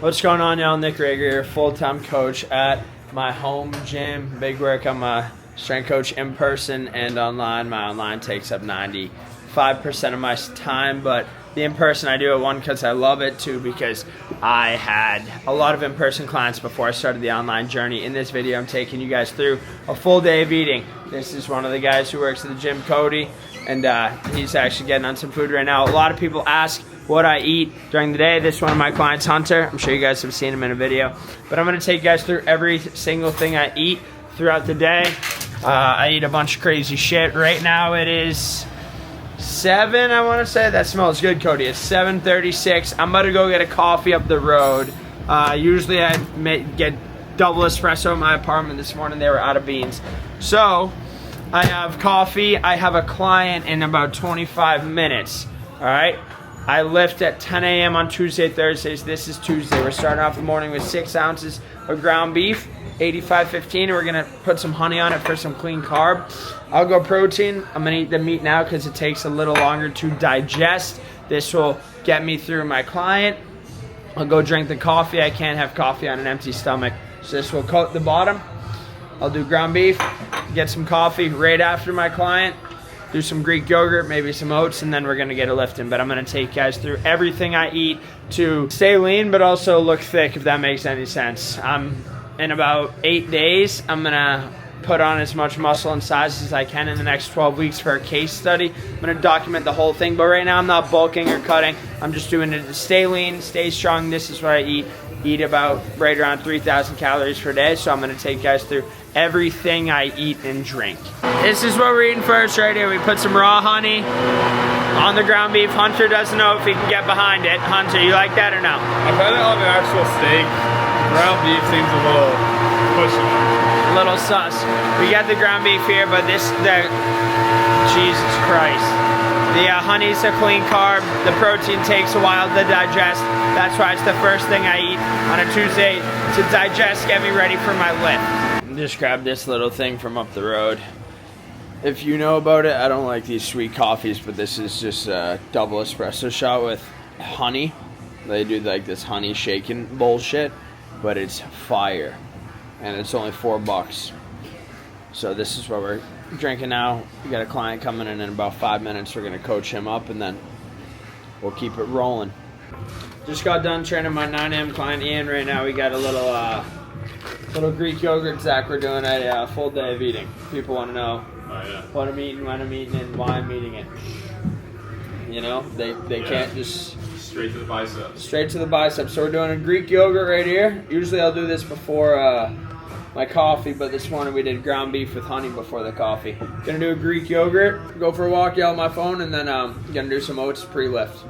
What's going on, y'all? Nick Rager here, full-time coach at my home gym. Big work. I'm a strength coach in person and online. My online takes up 95% of my time, but the in-person I do it, one, because I love it, two, because I had a lot of in-person clients before I started the online journey. In this video, I'm taking you guys through a full day of eating. This is one of the guys who works at the gym, Cody, and he's actually getting on some food right now. A lot of people ask what I eat during the day. This is one of my clients, Hunter. I'm sure you guys have seen him in a video, but I'm going to take you guys through every single thing I eat throughout the day. I eat a bunch of crazy shit. Right now it is 7, I want to say. That smells good, Cody. It's 7:36. I'm about to go get a coffee up the road. Usually I get double espresso in my apartment. This morning they were out of beans. So I have coffee. I have a client in about 25 minutes. All right. I lift at 10 a.m. on Tuesday, Thursdays. This is Tuesday. We're starting off the morning with 6 ounces of ground beef, 85/15, and we're gonna put some honey on it for some clean carb. I'll go protein. I'm gonna eat the meat now because it takes a little longer to digest. This will get me through my client. I'll go drink the coffee. I can't have coffee on an empty stomach, so this will coat the bottom. I'll do ground beef, get some coffee right after my client, do some Greek yogurt, maybe some oats, and then we're gonna get a lifting. But I'm gonna take you guys through everything I eat to stay lean, but also look thick, if that makes any sense. In about 8 days, I'm gonna put on as much muscle and size as I can in the next 12 weeks for a case study. I'm gonna document the whole thing, but right now I'm not bulking or cutting. I'm just doing it to stay lean, stay strong. This is what I eat. Eat about right around 3,000 calories per day. So I'm gonna take you guys through everything I eat and drink. This is what we're eating first right here. We put some raw honey on the ground beef. Hunter doesn't know if he can get behind it. Hunter, you like that or no? I've had it on an actual steak. Ground beef seems a little pushy. A little sus. We got the ground beef here, but Jesus Christ. The honey's a clean carb. The protein takes a while to digest. That's why it's the first thing I eat on a Tuesday to digest, get me ready for my lift. Just grab this little thing from up the road. If you know about it, I don't like these sweet coffees, but this is just a double espresso shot with honey. They do like this honey shaken bullshit, but it's fire. And it's only $4. So this is what we're drinking now. We got a client coming in about 5 minutes. We're gonna coach him up and then we'll keep it rolling. Just got done training my 9 a.m. client Ian. Right now we got a little Greek yogurt Zach. We're doing a full day of eating. People want to know what I'm eating, when I'm eating, and why I'm eating it. You know, they can't just... Straight to the biceps. Straight to the biceps. So we're doing a Greek yogurt right here. Usually I'll do this before my coffee, but this morning we did ground beef with honey before the coffee. Gonna do a Greek yogurt, go for a walk, yell at my phone, and then gonna do some oats pre-lift.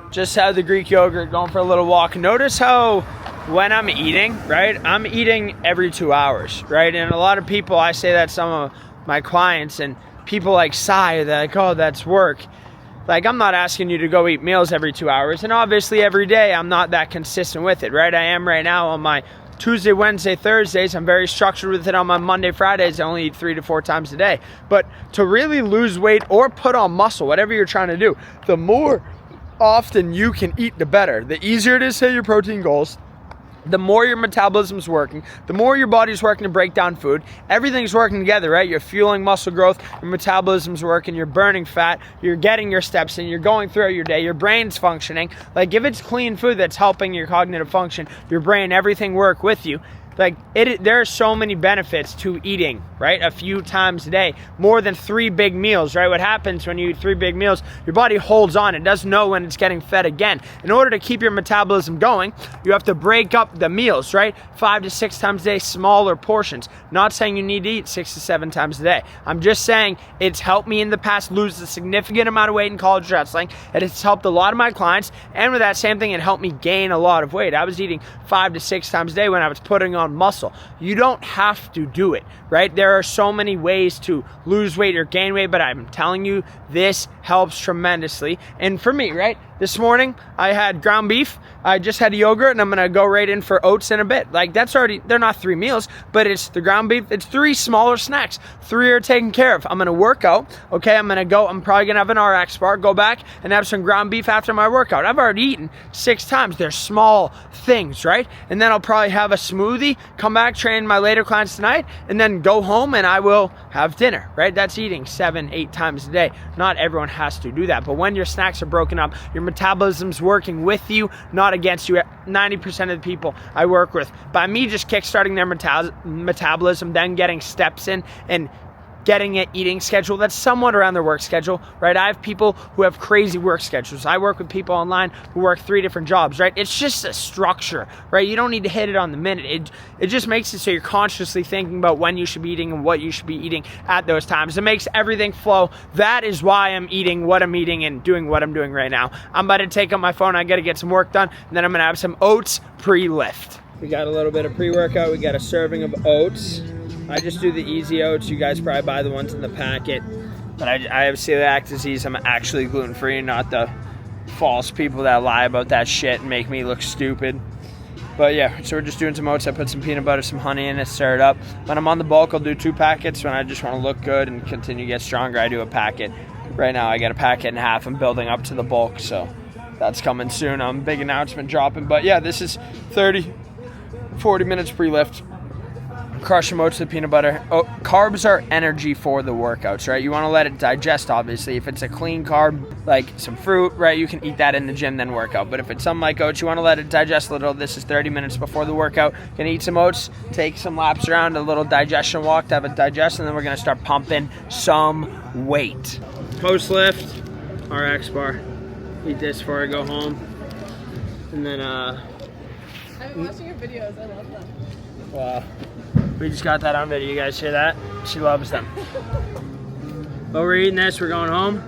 Just had the Greek yogurt, going for a little walk. Notice how when I'm eating, right, I'm eating every 2 hours, right? And a lot of people, I say that some of my clients, and people like sigh, they're like, oh, that's work. Like, I'm not asking you to go eat meals every 2 hours, and obviously every day I'm not that consistent with it, right? I am right now on my Tuesday, Wednesday, Thursdays. I'm very structured with it. On my Monday, Fridays, I only eat 3 to 4 times a day. But to really lose weight or put on muscle, whatever you're trying to do, the more often you can eat, the better. The easier it is to hit your protein goals, the more your metabolism's working, the more your body's working to break down food. Everything's working together, right? You're fueling muscle growth, your metabolism's working, you're burning fat, you're getting your steps in, you're going throughout your day, your brain's functioning. Like, if it's clean food that's helping your cognitive function, your brain, everything work with you. Like, there are so many benefits to eating, right? A few times a day, more than 3 big meals, right? What happens when you eat 3 big meals, your body holds on. It doesn't know when it's getting fed again. In order to keep your metabolism going, you have to break up the meals, right? 5 to 6 times a day, smaller portions. Not saying you need to eat 6 to 7 times a day. I'm just saying it's helped me in the past lose a significant amount of weight in college wrestling. And it's helped a lot of my clients. And with that same thing, it helped me gain a lot of weight. I was eating 5 to 6 times a day when I was putting on muscle. You don't have to do it, right? There are so many ways to lose weight or gain weight, but I'm telling you, this helps tremendously. And for me, right, This morning, I had ground beef. I just had yogurt, and I'm gonna go right in for oats in a bit. Like, that's already, they're not 3 meals, but it's the ground beef. It's 3 smaller snacks. 3 are taken care of. I'm gonna work out, okay? I'm probably gonna have an RX bar, go back and have some ground beef after my workout. I've already eaten 6 times. They're small things, right? And then I'll probably have a smoothie, come back, train my later clients tonight, and then go home and I will have dinner, right? That's eating 7, 8 times a day. Not everyone has to do that, but when your snacks are broken up, your metabolism's working with you, not against you. 90% of the people I work with, by me just kickstarting their metabolism, then getting steps in and getting an eating schedule that's somewhat around their work schedule, right? I have people who have crazy work schedules. I work with people online who work 3 different jobs, right? It's just a structure, right? You don't need to hit it on the minute. It just makes it so you're consciously thinking about when you should be eating and what you should be eating at those times. It makes everything flow. That is why I'm eating what I'm eating and doing what I'm doing right now. I'm about to take up my phone. I got to get some work done, and then I'm going to have some oats pre-lift. We got a little bit of pre-workout. We got a serving of oats. I just do the easy oats. You guys probably buy the ones in the packet. But I have celiac disease. I'm actually gluten-free, not the false people that lie about that shit and make me look stupid. But yeah, so we're just doing some oats. I put some peanut butter, some honey in it, stir it up. When I'm on the bulk, I'll do 2 packets. When I just want to look good and continue to get stronger, I do a packet. Right now, I got a packet and a half. I'm building up to the bulk, so that's coming soon. Big announcement dropping. But yeah, this is 30, 40 minutes pre-lift. Crush them oats with peanut butter. Oh, carbs are energy for the workouts, right? You want to let it digest, obviously. If it's a clean carb, like some fruit, right, you can eat that in the gym, then work out. But if it's something like oats, you want to let it digest a little. This is 30 minutes before the workout. Gonna eat some oats, take some laps around, a little digestion walk to have it digest, and then we're gonna start pumping some weight. Post lift, RX bar. Eat this before I go home. And then, I've been watching your videos. I love them. wow. We just got that on video. You guys hear that? She loves them. But we're eating this. We're going home.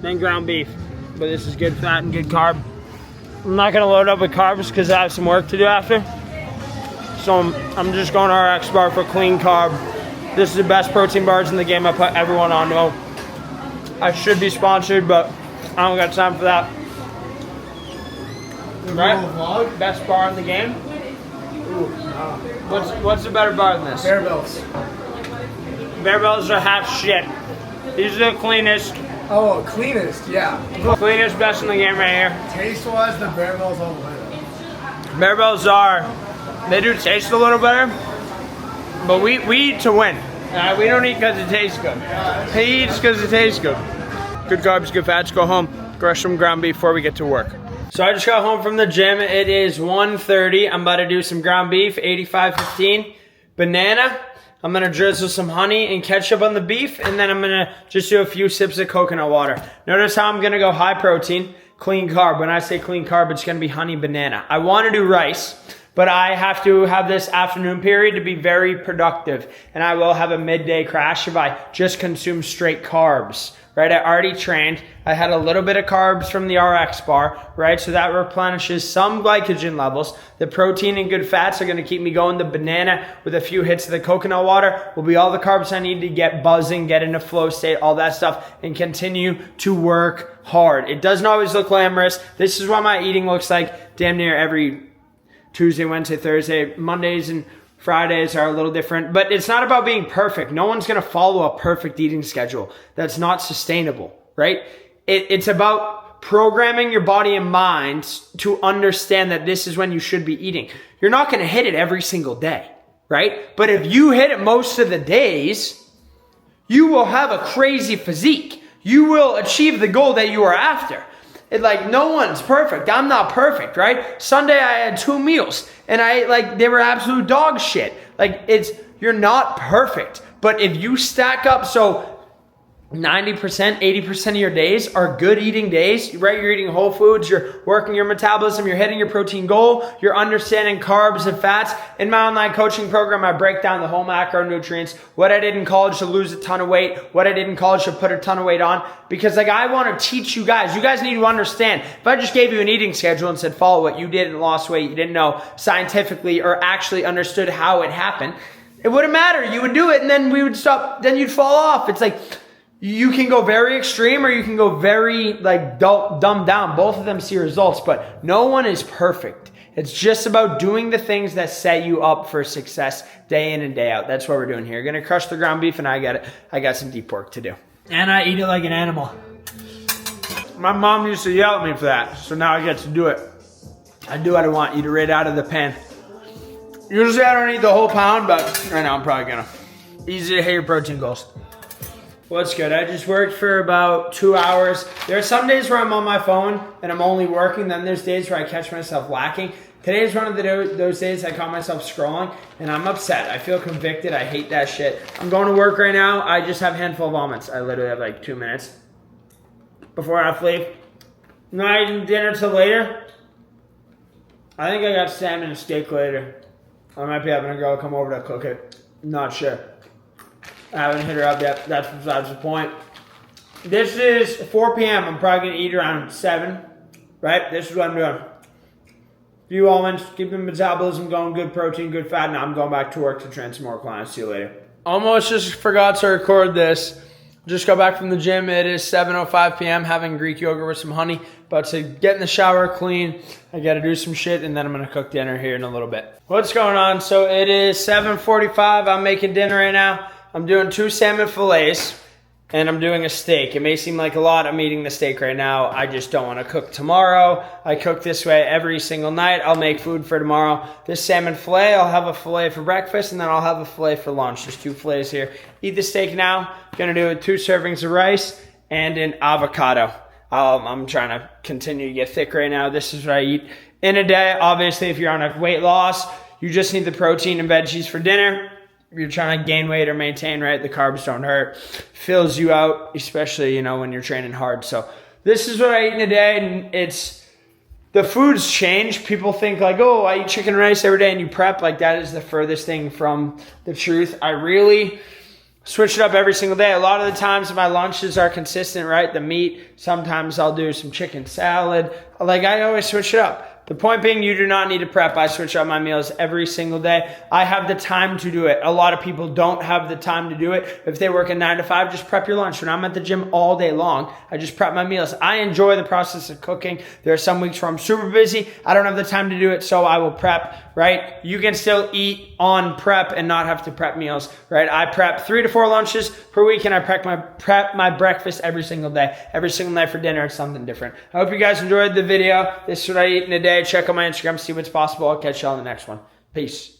Then ground beef. But this is good fat and good carb. I'm not going to load up with carbs because I have some work to do after. So I'm just going RX bar for clean carb. This is the best protein bars in the game. I put everyone on to. I should be sponsored, but I don't got time for that. Right? Best bar in the game. What's the better bar than this? Bear Bells. Bear Bells are half shit. These are the cleanest. Oh, cleanest, yeah. Cleanest, best in the game right here. Taste-wise, the Bear Bells all the way. Bear Bells they do taste a little better, but we eat to win. We don't eat because it tastes good. He eats because it tastes good. Good carbs, good fats. Go home, crush some ground beef before we get to work. So I just got home from the gym. It is 1:30. I'm about to do some ground beef, 85-15. Banana. I'm going to drizzle some honey and ketchup on the beef, and then I'm going to just do a few sips of coconut water. Notice how I'm going to go high protein, clean carb. When I say clean carb, it's going to be honey banana. I want to do rice, but I have to have this afternoon period to be very productive, and I will have a midday crash if I just consume straight carbs. Right, I already trained. I had a little bit of carbs from the RX bar, right? So that replenishes some glycogen levels. The protein and good fats are gonna keep me going. The banana with a few hits of the coconut water will be all the carbs I need to get buzzing, get into flow state, all that stuff, and continue to work hard. It doesn't always look glamorous. This is what my eating looks like damn near every Tuesday, Wednesday, Thursday. Mondays and Fridays are a little different, but it's not about being perfect. No one's going to follow a perfect eating schedule. That's not sustainable, right? It's about programming your body and mind to understand that this is when you should be eating. You're not going to hit it every single day, right? But if you hit it most of the days, you will have a crazy physique. You will achieve the goal that you are after. No one's perfect. I'm not perfect, right? Sunday I had 2 meals and they were absolute dog shit. You're not perfect. But if you stack up, so 90%, 80% of your days are good eating days, right? You're eating whole foods, you're working your metabolism, you're hitting your protein goal, you're understanding carbs and fats. In my online coaching program, I break down the whole macronutrients, what I did in college to lose a ton of weight, what I did in college to put a ton of weight on, because I want to teach you guys need to understand. If I just gave you an eating schedule and said, follow what you did and lost weight, you didn't know scientifically or actually understood how it happened, it wouldn't matter. You would do it and then we would stop, then you'd fall off. You can go very extreme or you can go very like dumbed down. Both of them see results, but no one is perfect. It's just about doing the things that set you up for success day in and day out. That's what we're doing here. Gonna crush the ground beef, and I got some deep work to do. And I eat it like an animal. My mom used to yell at me for that, so now I get to do it. I do what I want, eat it right out of the pan. Usually I don't eat the whole pound, but right now I'm probably gonna. Easy to hit your protein goals. What's good? I just worked for about 2 hours. There are some days where I'm on my phone and I'm only working. Then there's days where I catch myself lacking. Today is one of those days I caught myself scrolling and I'm upset. I feel convicted. I hate that shit. I'm going to work right now. I just have a handful of vomits. I literally have like 2 minutes before I have to leave. I'm not eating dinner till later. I think I got salmon and steak later. I might be having a girl come over to cook it. Not sure. I haven't hit her up yet. That's besides the point. This is 4 p.m. I'm probably going to eat around 7. Right? This is what I'm doing. Few almonds, keeping metabolism going, good protein, good fat. Now I'm going back to work to train some more clients. See you later. Almost just forgot to record this. Just got back from the gym. It is 7:05 p.m. having Greek yogurt with some honey. About to get in the shower, clean. I got to do some shit, and then I'm going to cook dinner here in a little bit. What's going on? So it is 7:45. I'm making dinner right now. I'm doing 2 salmon fillets, and I'm doing a steak. It may seem like a lot. I'm eating the steak right now. I just don't want to cook tomorrow. I cook this way every single night. I'll make food for tomorrow. This salmon fillet, I'll have a fillet for breakfast, and then I'll have a fillet for lunch. There's 2 fillets here. Eat the steak now. Gonna do 2 servings of rice and an avocado. I'm trying to continue to get thick right now. This is what I eat in a day. Obviously, if you're on a weight loss, you just need the protein and veggies for dinner. If you're trying to gain weight or maintain, right, the carbs don't hurt. Fills you out, especially, when you're training hard. So this is what I eat in a day, and the foods change. People think like, oh, I eat chicken and rice every day and you prep. Like that is the furthest thing from the truth. I really switch it up every single day. A lot of the times my lunches are consistent, right? The meat, sometimes I'll do some chicken salad. Like I always switch it up. The point being, you do not need to prep. I switch up my meals every single day. I have the time to do it. A lot of people don't have the time to do it. If they work a 9 to 5, just prep your lunch. When I'm at the gym all day long, I just prep my meals. I enjoy the process of cooking. There are some weeks where I'm super busy. I don't have the time to do it, so I will prep, right? You can still eat on prep and not have to prep meals, right? I prep 3 to 4 lunches per week, and I prep my breakfast every single day. Every single night for dinner, it's something different. I hope you guys enjoyed the video. This is what I eat in a day. Check out my Instagram, see what's possible. I'll catch you on the next one. Peace.